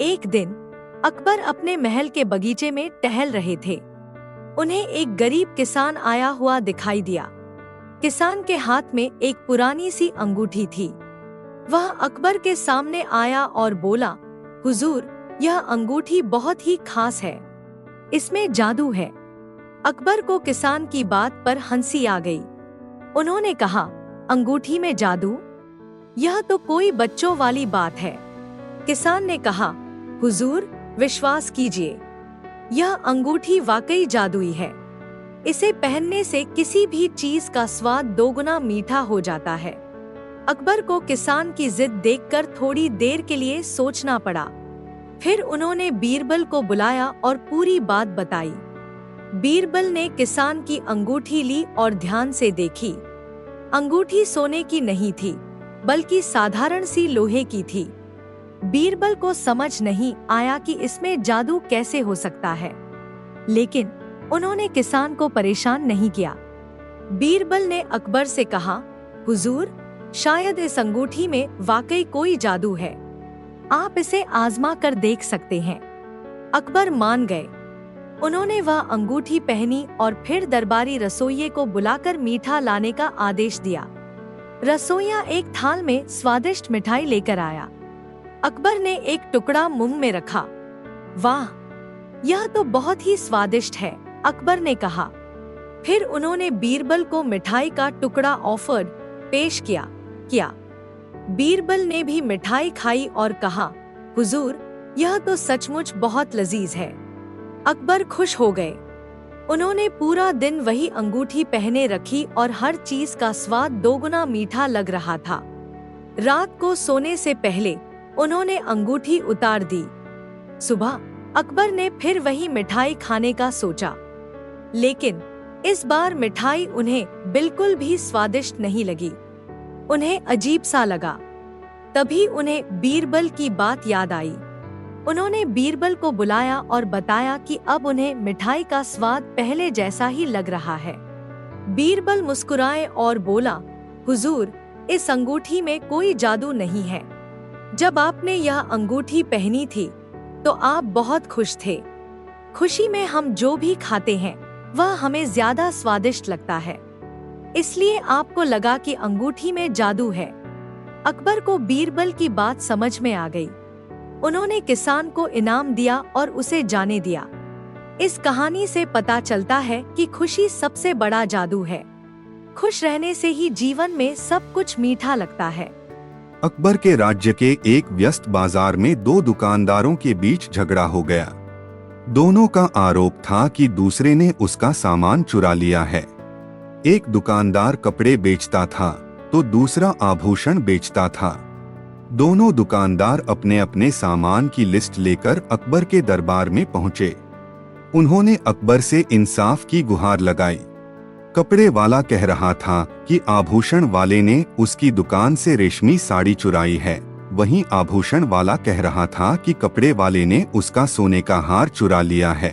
एक दिन अकबर अपने महल के बगीचे में टहल रहे थे। उन्हें एक गरीब किसान आया हुआ दिखाई दिया। किसान के हाथ में एक पुरानी सी अंगूठी थी। वह अकबर के सामने आया और बोला, हुजूर, यह अंगूठी बहुत ही खास है, इसमें जादू है। अकबर को किसान की बात पर हंसी आ गई। उन्होंने कहा, अंगूठी में जादू? यह तो कोई बच्चों वाली बात है। किसान ने कहा, हुजूर, विश्वास कीजिए, यह अंगूठी वाकई जादुई है। इसे पहनने से किसी भी चीज का स्वाद दोगुना मीठा हो जाता है। अकबर को किसान की जिद देखकर थोड़ी देर के लिए सोचना पड़ा। फिर उन्होंने बीरबल को बुलाया और पूरी बात बताई। बीरबल ने किसान की अंगूठी ली और ध्यान से देखी। अंगूठी सोने की नहीं थी, बल्कि साधारण सी लोहे की थी। बीरबल को समझ नहीं आया कि इसमें जादू कैसे हो सकता है, लेकिन उन्होंने किसान को परेशान नहीं किया। बीरबल ने अकबर से कहा, हुजूर, शायद इस अंगूठी में वाकई कोई जादू है, आप इसे आजमा कर देख सकते हैं। अकबर मान गए। उन्होंने वह अंगूठी पहनी और फिर दरबारी रसोइये को बुलाकर मीठा लाने का आदेश दिया। रसोइया एक थाल में स्वादिष्ट मिठाई लेकर आया। अकबर ने एक टुकड़ा मुंह में रखा। वाह, यह तो बहुत ही स्वादिष्ट है, अकबर ने कहा। फिर उन्होंने बीरबल को मिठाई का टुकड़ा ऑफर पेश किया। बीरबल ने भी मिठाई खाई और कहा, हुजूर, यह तो सचमुच बहुत लजीज है। अकबर खुश हो गए। उन्होंने पूरा दिन वही अंगूठी पहने रखी और हर चीज का स्वाद दोगुना मीठा लग रहा था। रात को सोने से पहले उन्होंने अंगूठी उतार दी। सुबह अकबर ने फिर वही मिठाई खाने का सोचा, लेकिन इस बार मिठाई उन्हें बिल्कुल भी स्वादिष्ट नहीं लगी। उन्हें अजीब सा लगा। तभी उन्हें बीरबल की बात याद आई। उन्होंने बीरबल को बुलाया और बताया कि अब उन्हें मिठाई का स्वाद पहले जैसा ही लग रहा है। बीरबल मुस्कुराए और बोला, हुजूर, इस अंगूठी में कोई जादू नहीं है। जब आपने यह अंगूठी पहनी थी तो आप बहुत खुश थे। खुशी में हम जो भी खाते हैं वह हमें ज्यादा स्वादिष्ट लगता है, इसलिए आपको लगा कि अंगूठी में जादू है। अकबर को बीरबल की बात समझ में आ गई। उन्होंने किसान को इनाम दिया और उसे जाने दिया। इस कहानी से पता चलता है कि खुशी सबसे बड़ा जादू है। खुश रहने से ही जीवन में सब कुछ मीठा लगता है। अकबर के राज्य के एक व्यस्त बाजार में दो दुकानदारों के बीच झगड़ा हो गया। दोनों का आरोप था कि दूसरे ने उसका सामान चुरा लिया है। एक दुकानदार कपड़े बेचता था तो दूसरा आभूषण बेचता था। दोनों दुकानदार अपने अपने सामान की लिस्ट लेकर अकबर के दरबार में पहुंचे। उन्होंने अकबर से इंसाफ की गुहार लगाई। कपड़े वाला कह रहा था कि आभूषण वाले ने उसकी दुकान से रेशमी साड़ी चुराई है, वहीं आभूषण वाला कह रहा था कि कपड़े वाले ने उसका सोने का हार चुरा लिया है।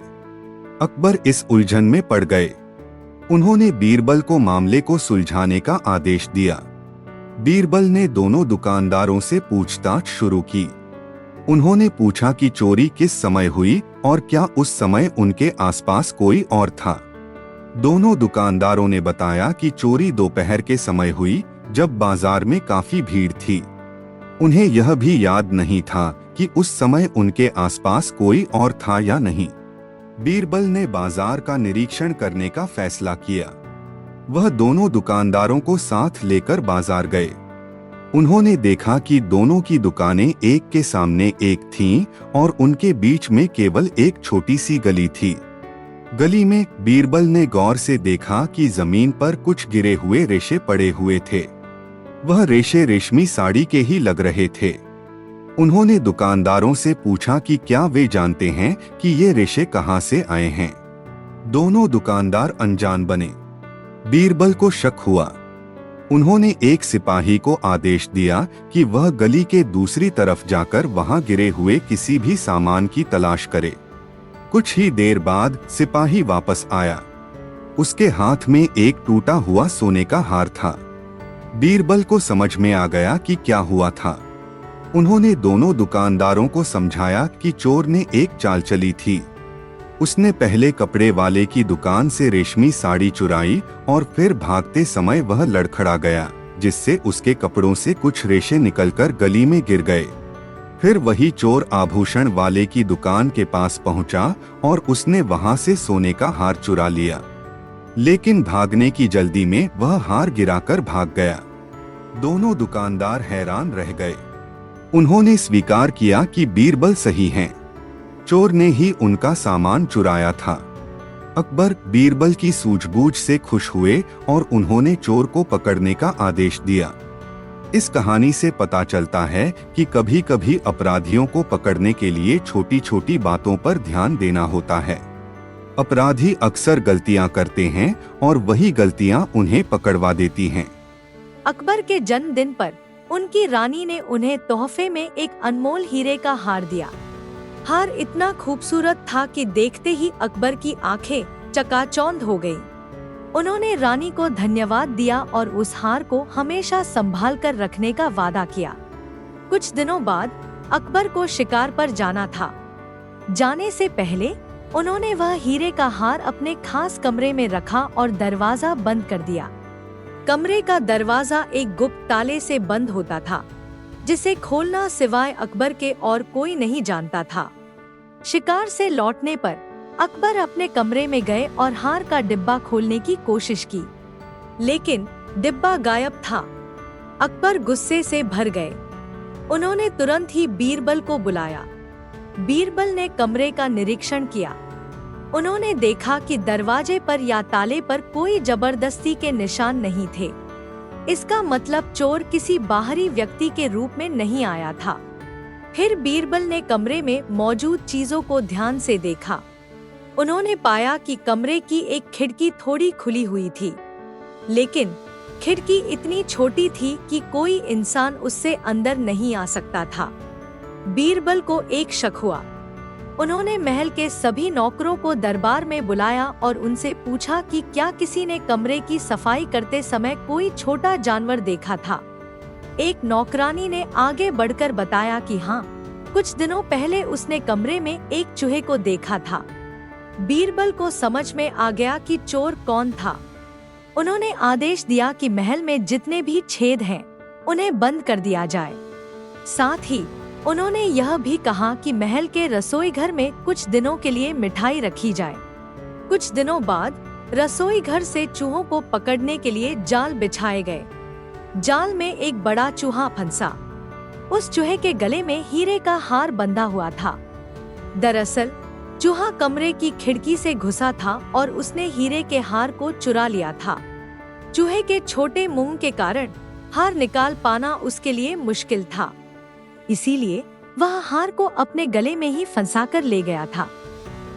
अकबर इस उलझन में पड़ गए। उन्होंने बीरबल को मामले को सुलझाने का आदेश दिया। बीरबल ने दोनों दुकानदारों से पूछताछ शुरू की। उन्होंने पूछा कि चोरी किस समय हुई और क्या उस समय उनके आसपास कोई और था। दोनों दुकानदारों ने बताया कि चोरी दोपहर के समय हुई, जब बाजार में काफी भीड़ थी। उन्हें यह भी याद नहीं था कि उस समय उनके आसपास कोई और था या नहीं। बीरबल ने बाजार का निरीक्षण करने का फैसला किया। वह दोनों दुकानदारों को साथ लेकर बाजार गए। उन्होंने देखा कि दोनों की दुकानें एक के सामने एक थीं और उनके बीच में केवल एक छोटी सी गली थी। गली में बीरबल ने गौर से देखा कि जमीन पर कुछ गिरे हुए रेशे पड़े हुए थे। वह रेशे रेशमी साड़ी के ही लग रहे थे। उन्होंने दुकानदारों से पूछा कि क्या वे जानते हैं कि ये रेशे कहां से आए हैं। दोनों दुकानदार अनजान बने। बीरबल को शक हुआ। उन्होंने एक सिपाही को आदेश दिया कि वह गली के दूसरी तरफ जाकर वहां गिरे हुए किसी भी सामान की तलाश करे। कुछ ही देर बाद सिपाही वापस आया। उसके हाथ में एक टूटा हुआ सोने का हार था। बीरबल को समझ में आ गया कि क्या हुआ था। उन्होंने दोनों दुकानदारों को समझाया कि चोर ने एक चाल चली थी। उसने पहले कपड़े वाले की दुकान से रेशमी साड़ी चुराई और फिर भागते समय वह लड़खड़ा गया, जिससे उसके कपड़ों से कुछ रेशे निकलकर गली में गिर गए। फिर वही चोर आभूषण वाले की दुकान के पास पहुंचा और उसने वहां से सोने का हार चुरा लिया, लेकिन भागने की जल्दी में वह हार गिराकर भाग गया। दोनों दुकानदार हैरान रह गए। उन्होंने स्वीकार किया कि बीरबल सही हैं। चोर ने ही उनका सामान चुराया था। अकबर बीरबल की सूझबूझ से खुश हुए और उन्होंने चोर को पकड़ने का आदेश दिया। इस कहानी से पता चलता है कि कभी कभी अपराधियों को पकड़ने के लिए छोटी छोटी बातों पर ध्यान देना होता है। अपराधी अक्सर गलतियां करते हैं और वही गलतियां उन्हें पकड़वा देती हैं। अकबर के जन्मदिन पर उनकी रानी ने उन्हें तोहफे में एक अनमोल हीरे का हार दिया। हार इतना खूबसूरत था कि देखते ही अकबर की आंखें चकाचौंध हो गईं। उन्होंने रानी को धन्यवाद दिया और उस हार को हमेशा संभाल कर रखने का वादा किया। कुछ दिनों बाद अकबर को शिकार पर जाना था। जाने से पहले उन्होंने वह हीरे का हार अपने खास कमरे में रखा और दरवाजा बंद कर दिया। कमरे का दरवाजा एक गुप्त ताले से बंद होता था, जिसे खोलना सिवाय अकबर के और कोई नहीं जानता था। शिकार से लौटने पर अकबर अपने कमरे में गए और हार का डिब्बा खोलने की कोशिश की, लेकिन डिब्बा गायब था। अकबर गुस्से से भर गए। उन्होंने तुरंत ही बीरबल को बुलाया। बीरबल ने कमरे का निरीक्षण किया। उन्होंने देखा कि दरवाजे पर या ताले पर कोई जबरदस्ती के निशान नहीं थे। इसका मतलब चोर किसी बाहरी व्यक्ति के रूप में नहीं आया था। फिर बीरबल ने कमरे में मौजूद चीजों को ध्यान से देखा। उन्होंने पाया कि कमरे की एक खिड़की थोड़ी खुली हुई थी, लेकिन खिड़की इतनी छोटी थी कि कोई इंसान उससे अंदर नहीं आ सकता था। बीरबल को एक शक हुआ। उन्होंने महल के सभी नौकरों को दरबार में बुलाया और उनसे पूछा कि क्या किसी ने कमरे की सफाई करते समय कोई छोटा जानवर देखा था। एक नौकरानी ने आगे बढ़कर बताया कि हाँ, कुछ दिनों पहले उसने कमरे में एक चूहे को देखा था। बीरबल को समझ में आ गया कि चोर कौन था। उन्होंने आदेश दिया कि महल में जितने भी छेद हैं, उन्हें बंद कर दिया जाए। साथ ही उन्होंने यह भी कहा कि महल के रसोई घर में कुछ दिनों के लिए मिठाई रखी जाए। कुछ दिनों बाद रसोई घर से चूहों को पकड़ने के लिए जाल बिछाए गए। जाल में एक बड़ा चूहा फंसा। उस चूहे के गले में हीरे का हार बंधा हुआ था। दरअसल चूहा कमरे की खिड़की से घुसा था और उसने हीरे के हार को चुरा लिया था। चूहे के छोटे मुंह के कारण हार निकाल पाना उसके लिए मुश्किल था, इसीलिए वह हार को अपने गले में ही फंसाकर ले गया था।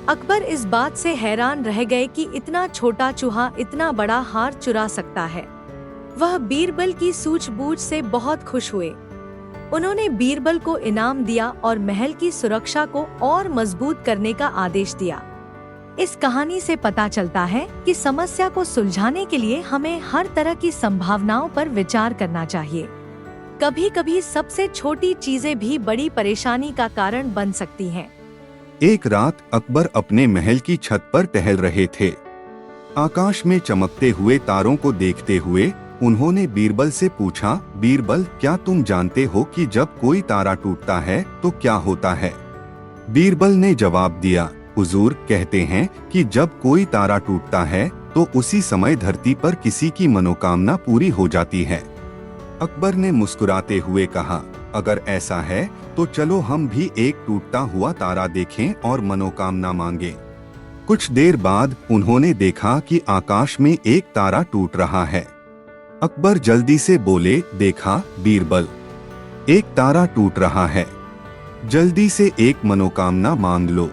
अकबर इस बात से हैरान रह गए कि इतना छोटा चूहा इतना बड़ा हार चुरा सकता है। वह बीरबल की सूझबूझ से बहुत खुश हुए। उन्होंने बीरबल को इनाम दिया और महल की सुरक्षा को और मजबूत करने का आदेश दिया। इस कहानी से पता चलता है कि समस्या को सुलझाने के लिए हमें हर तरह की संभावनाओं पर विचार करना चाहिए। कभी कभी सबसे छोटी चीजें भी बड़ी परेशानी का कारण बन सकती हैं। एक रात अकबर अपने महल की छत पर टहल रहे थे। आकाश में चमकते हुए तारों को देखते हुए उन्होंने बीरबल से पूछा, बीरबल, क्या तुम जानते हो कि जब कोई तारा टूटता है तो क्या होता है? बीरबल ने जवाब दिया, हुजूर कहते हैं कि जब कोई तारा टूटता है तो उसी समय धरती पर किसी की मनोकामना पूरी हो जाती है। अकबर ने मुस्कुराते हुए कहा, अगर ऐसा है तो चलो हम भी एक टूटता हुआ तारा देखें और मनोकामना मांगे। कुछ देर बाद उन्होंने देखा कि आकाश में एक तारा टूट रहा है। अकबर जल्दी से बोले, देखा बीरबल, एक तारा टूट रहा है, जल्दी से एक मनोकामना मांग लो।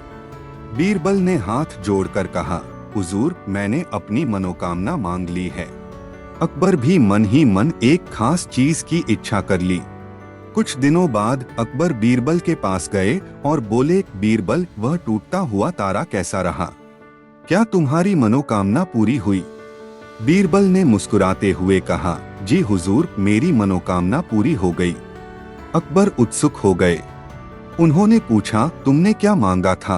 बीरबल ने हाथ जोड़कर कहा, हुजूर, मैंने अपनी मनोकामना मांग ली है। अकबर भी मन ही मन एक खास चीज की इच्छा कर ली। कुछ दिनों बाद अकबर बीरबल के पास गए और बोले, बीरबल, वह टूटता हुआ तारा कैसा रहा? क्या तुम्हारी मनोकामना पूरी हुई? बीरबल ने मुस्कुराते हुए कहा, जी हुजूर, मेरी मनोकामना पूरी हो गई। अकबर उत्सुक हो गए। उन्होंने पूछा, तुमने क्या मांगा था?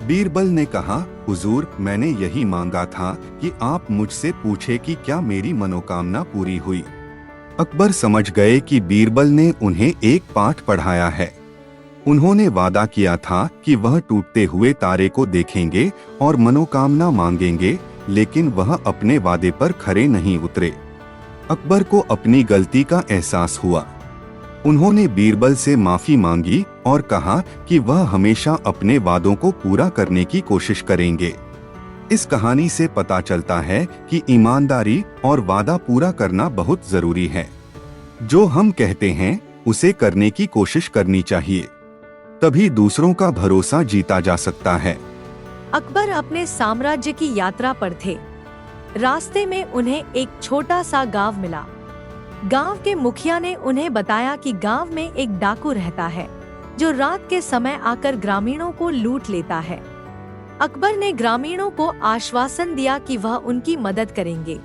बीरबल ने कहा, हुजूर, मैंने यही मांगा था कि आप मुझसे पूछे कि क्या मेरी मनोकामना पूरी हुई। अकबर समझ गए कि बीरबल ने उन्हें एक पाठ पढ़ाया है। उन्होंने वादा किया था कि वह टूटते हुए तारे को देखेंगे और मनोकामना मांगेंगे, लेकिन वह अपने वादे पर खरे नहीं उतरे। अकबर को अपनी गलती का एहसास हुआ। उन्होंने बीरबल से माफी मांगी और कहा कि वह हमेशा अपने वादों को पूरा करने की कोशिश करेंगे। इस कहानी से पता चलता है कि ईमानदारी और वादा पूरा करना बहुत जरूरी है। जो हम कहते हैं उसे करने की कोशिश करनी चाहिए, तभी दूसरों का भरोसा जीता जा सकता है। अकबर अपने साम्राज्य की यात्रा पर थे। रास्ते में उन्हें एक छोटा सा गांव मिला। गांव के मुखिया ने उन्हें बताया कि गांव में एक डाकू रहता है जो रात के समय आकर ग्रामीणों को लूट लेता है। अकबर ने ग्रामीणों को आश्वासन दिया कि वह उनकी मदद करेंगे।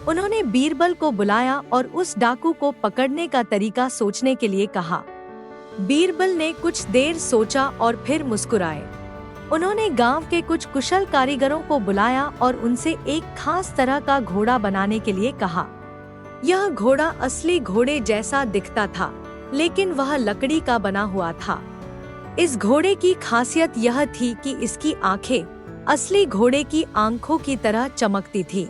उन्होंने बीरबल को बुलाया और उस डाकू को पकड़ने का तरीका सोचने के लिए कहा। बीरबल ने कुछ देर सोचा और फिर मुस्कुराए। उन्होंने गांव के कुछ कुशल कारीगरों को बुलाया और उनसे एक खास तरह का घोड़ा बनाने के लिए कहा। यह घोड़ा असली घोड़े जैसा दिखता था, लेकिन वह लकड़ी का बना हुआ था। इस घोड़े की खासियत यह थी कि इसकी आंखें असली घोड़े की आंखों की तरह चमकती थी।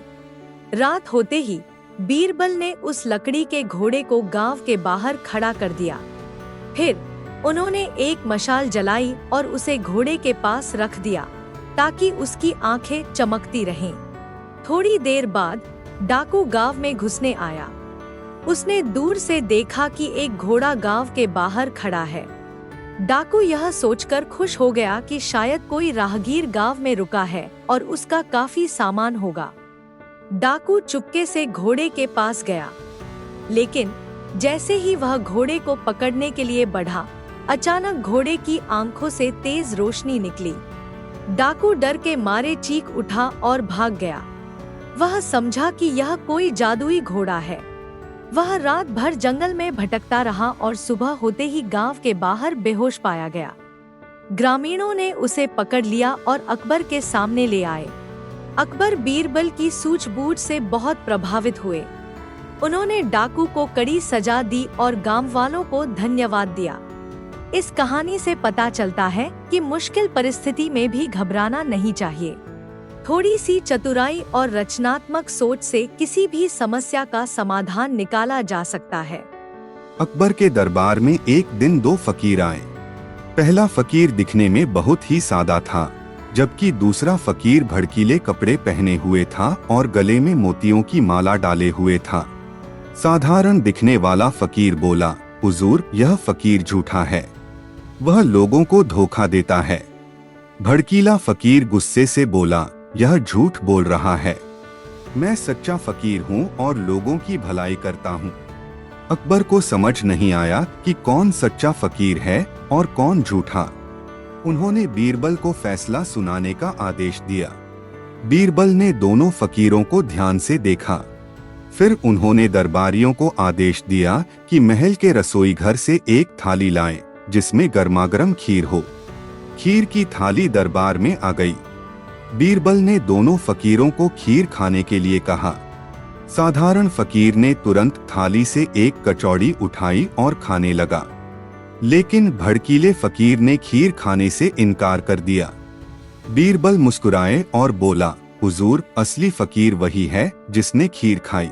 रात होते ही बीरबल ने उस लकड़ी के घोड़े को गांव के बाहर खड़ा कर दिया। फिर उन्होंने एक मशाल जलाई और उसे घोड़े के पास रख दिया ताकि उसकी आंखें चमकती रहें। थोड़ी देर बाद डाकू गांव में घुसने आया। उसने दूर से देखा कि एक घोड़ा गांव के बाहर खड़ा है। डाकू यह सोचकर खुश हो गया कि शायद कोई राहगीर गांव में रुका है और उसका काफी सामान होगा। डाकू चुपके से घोड़े के पास गया, लेकिन जैसे ही वह घोड़े को पकड़ने के लिए बढ़ा, अचानक घोड़े की आंखों से तेज रोशनी निकली। डाकू डर के मारे चीख उठा और भाग गया। वह समझा कि यह कोई जादुई घोड़ा है। वह रात भर जंगल में भटकता रहा और सुबह होते ही गांव के बाहर बेहोश पाया गया। ग्रामीणों ने उसे पकड़ लिया और अकबर के सामने ले आए। अकबर बीरबल की सूझबूझ से बहुत प्रभावित हुए। उन्होंने डाकू को कड़ी सजा दी और गांव वालों को धन्यवाद दिया। इस कहानी से पता चलता है कि मुश्किल परिस्थिति में भी घबराना नहीं चाहिए। थोड़ी सी चतुराई और रचनात्मक सोच से किसी भी समस्या का समाधान निकाला जा सकता है। अकबर के दरबार में एक दिन दो फकीर आए। पहला फकीर दिखने में बहुत ही सादा था, जबकि दूसरा फकीर भड़कीले कपड़े पहने हुए था और गले में मोतियों की माला डाले हुए था। साधारण दिखने वाला फकीर बोला, हुजूर, यह फकीर झूठा है, वह लोगों को धोखा देता है। भड़कीला फकीर गुस्से से बोला, यह झूठ बोल रहा है, मैं सच्चा फकीर हूँ और लोगों की भलाई करता हूँ। अकबर को समझ नहीं आया कि कौन सच्चा फकीर है और कौन झूठा। उन्होंने बीरबल को फैसला सुनाने का आदेश दिया। बीरबल ने दोनों फकीरों को ध्यान से देखा। फिर उन्होंने दरबारियों को आदेश दिया कि महल के रसोई घर से एक थाली लाएं, जिसमें गर्मागर्म खीर हो। खीर की थाली दरबार में आ गई। बीरबल ने दोनों फकीरों को खीर खाने के लिए कहा। साधारण फकीर ने तुरंत थाली से एक कचौड़ी उठाई और खाने लगा, लेकिन भड़कीले फकीर ने खीर खाने से इनकार कर दिया। बीरबल मुस्कुराए और बोला, हुजूर, असली फकीर वही है जिसने खीर खाई।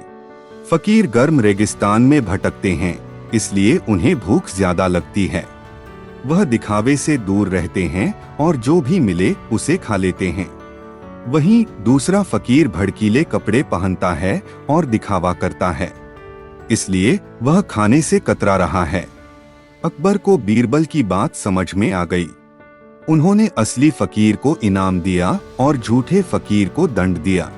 फकीर गर्म रेगिस्तान में भटकते हैं, इसलिए उन्हें भूख ज्यादा लगती है। वह दिखावे से दूर रहते हैं और जो भी मिले उसे खा लेते हैं। वहीं दूसरा फकीर भड़कीले कपड़े पहनता है और दिखावा करता है, इसलिए वह खाने से कतरा रहा है। अकबर को बीरबल की बात समझ में आ गई। उन्होंने असली फकीर को इनाम दिया और झूठे फकीर को दंड दिया।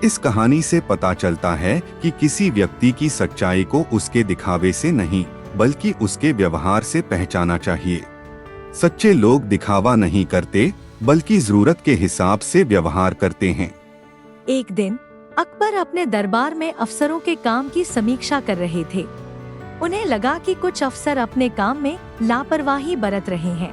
इस कहानी से पता चलता है कि किसी व्यक्ति की सच्चाई को उसके दिखावे से नहीं, बल्कि उसके व्यवहार से पहचाना चाहिए। सच्चे लोग दिखावा नहीं करते, बल्कि जरूरत के हिसाब से व्यवहार करते हैं। एक दिन अकबर अपने दरबार में अफसरों के काम की समीक्षा कर रहे थे। उन्हें लगा कि कुछ अफसर अपने काम में लापरवाही बरत रहे हैं।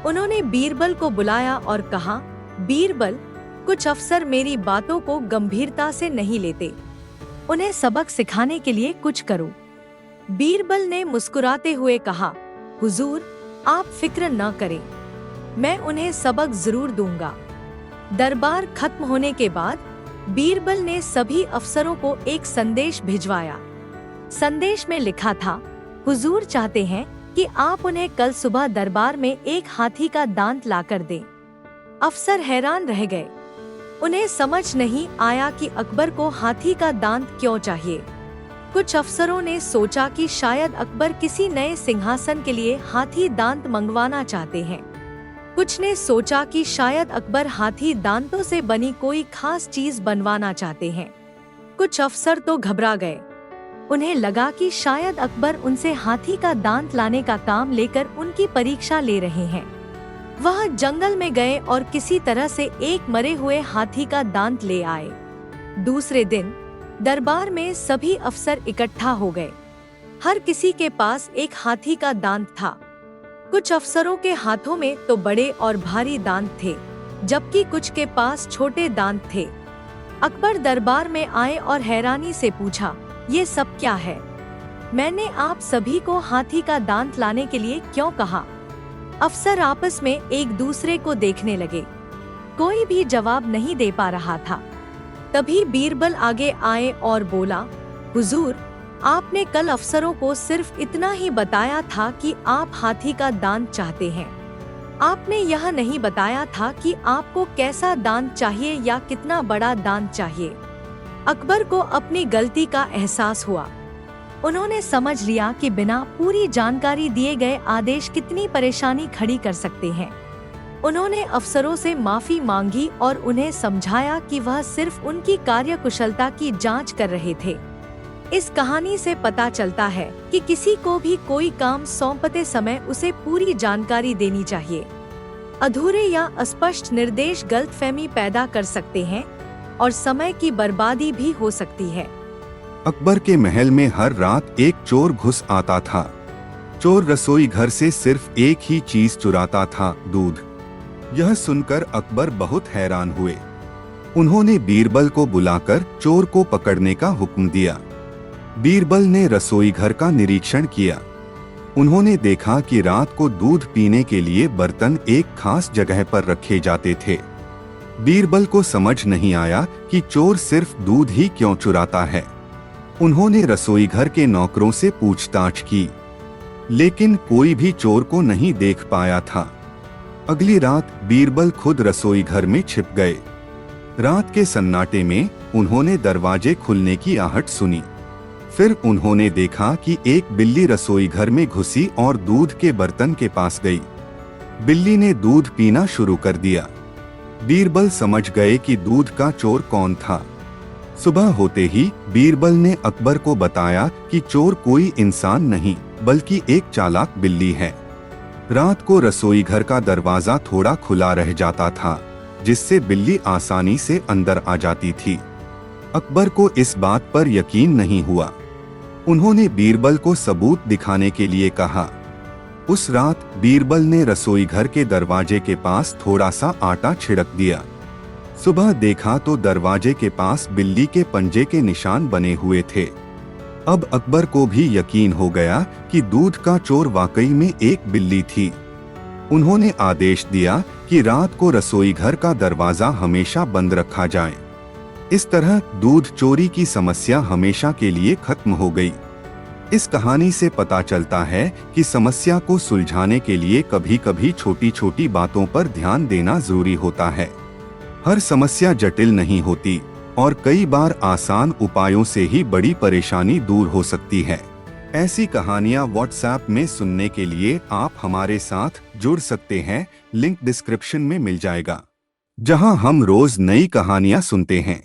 उन्होंने बीरबल को बुलाया और कहा, बीरबल, कुछ अफसर मेरी बातों को गंभीरता से नहीं लेते। उन्हें सबक सिखाने के लिए कुछ करो। बीरबल ने मुस्कुराते हुए कहा, हुजूर, आप फिक्र न करें, मैं उन्हें सबक जरूर दूंगा। दरबार खत्म होने के बाद बीरबल ने सभी अफसरों को एक संदेश भिजवाया। संदेश में लिखा था, हुजूर चाहते हैं कि आप उन्हें कल सुबह दरबार में एक हाथी का दांत लाकर दें। अफसर हैरान रह गए। उन्हें समझ नहीं आया कि अकबर को हाथी का दांत क्यों चाहिए। कुछ अफसरों ने सोचा कि शायद अकबर किसी नए सिंहासन के लिए हाथी दांत मंगवाना चाहते हैं। कुछ ने सोचा कि शायद अकबर हाथी दांतों से बनी कोई खास चीज बनवाना चाहते हैं। कुछ अफसर तो घबरा गए। उन्हें लगा कि शायद अकबर उनसे हाथी का दांत लाने का काम लेकर उनकी परीक्षा ले रहे हैं। वह जंगल में गए और किसी तरह से एक मरे हुए हाथी का दांत ले आए। दूसरे दिन दरबार में सभी अफसर इकट्ठा हो गए। हर किसी के पास एक हाथी का दांत था। कुछ अफसरों के हाथों में तो बड़े और भारी दांत थे, जबकि कुछ के पास छोटे दांत थे। अकबर दरबार में आए और हैरानी से पूछा, ये सब क्या है? मैंने आप सभी को हाथी का दांत लाने के लिए क्यों कहा? अफसर आपस में एक दूसरे को देखने लगे। कोई भी जवाब नहीं दे पा रहा था। तभी बीरबल आगे आए और बोला, हुजूर, आपने कल अफसरों को सिर्फ इतना ही बताया था कि आप हाथी का दांत चाहते हैं। आपने यह नहीं बताया था कि आपको कैसा दांत चाहिए या कितना बड़ा दांत चाहिए। अकबर को अपनी गलती का एहसास हुआ। उन्होंने समझ लिया कि बिना पूरी जानकारी दिए गए आदेश कितनी परेशानी खड़ी कर सकते हैं। उन्होंने अफसरों से माफी मांगी और उन्हें समझाया कि वह सिर्फ उनकी कार्यकुशलता की जांच कर रहे थे। इस कहानी से पता चलता है कि किसी को भी कोई काम सौंपते समय उसे पूरी जानकारी देनी चाहिए। अधूरे या अस्पष्ट निर्देश गलतफहमी पैदा कर सकते हैं और समय की बर्बादी भी हो सकती है। अकबर के महल में हर रात एक चोर घुस आता था। चोर रसोई घर से सिर्फ एक ही चीज चुराता था, दूध। यह सुनकर अकबर बहुत हैरान हुए। उन्होंने बीरबल को बुलाकर चोर को पकड़ने का हुक्म दिया। बीरबल ने रसोई घर का निरीक्षण किया। उन्होंने देखा कि रात को दूध पीने के लिए बर्तन एक खास जगह पर रखे जाते थे। बीरबल को समझ नहीं आया कि चोर सिर्फ दूध ही क्यों चुराता है। उन्होंने रसोई घर के नौकरों से पूछताछ की, लेकिन कोई भी चोर को नहीं देख पाया था। अगली रात बीरबल खुद रसोई घर में छिप गए। रात के सन्नाटे में उन्होंने दरवाजे खुलने की आहट सुनी। फिर उन्होंने देखा कि एक बिल्ली रसोई घर में घुसी और दूध के बर्तन के पास गई। बिल्ली ने दूध पीना शुरू कर दिया। बीरबल समझ गए कि दूध का चोर कौन था। सुबह होते ही बीरबल ने अकबर को बताया कि चोर कोई इंसान नहीं बल्कि एक चालाक बिल्ली है। रात को रसोई घर का दरवाजा थोड़ा खुला रह जाता था, जिससे बिल्ली आसानी से अंदर आ जाती थी। अकबर को इस बात पर यकीन नहीं हुआ। उन्होंने बीरबल को सबूत दिखाने के लिए कहा। उस रात बीरबल ने रसोई घर के दरवाजे के पास थोड़ा सा आटा छिड़क दिया। सुबह देखा तो दरवाजे के पास बिल्ली के पंजे के निशान बने हुए थे। अब अकबर को भी यकीन हो गया कि दूध का चोर वाकई में एक बिल्ली थी। उन्होंने आदेश दिया कि रात को रसोई घर का दरवाजा हमेशा बंद रखा जाए। इस तरह दूध चोरी की समस्या हमेशा के लिए खत्म हो गई। इस कहानी से पता चलता है कि समस्या को सुलझाने के लिए कभी कभी छोटी छोटी बातों पर ध्यान देना जरूरी होता है। हर समस्या जटिल नहीं होती और कई बार आसान उपायों से ही बड़ी परेशानी दूर हो सकती है। ऐसी कहानियाँ व्हाट्सएप में सुनने के लिए आप हमारे साथ जुड़ सकते हैं। लिंक डिस्क्रिप्शन में मिल जाएगा, जहां हम रोज नई कहानियाँ सुनते हैं।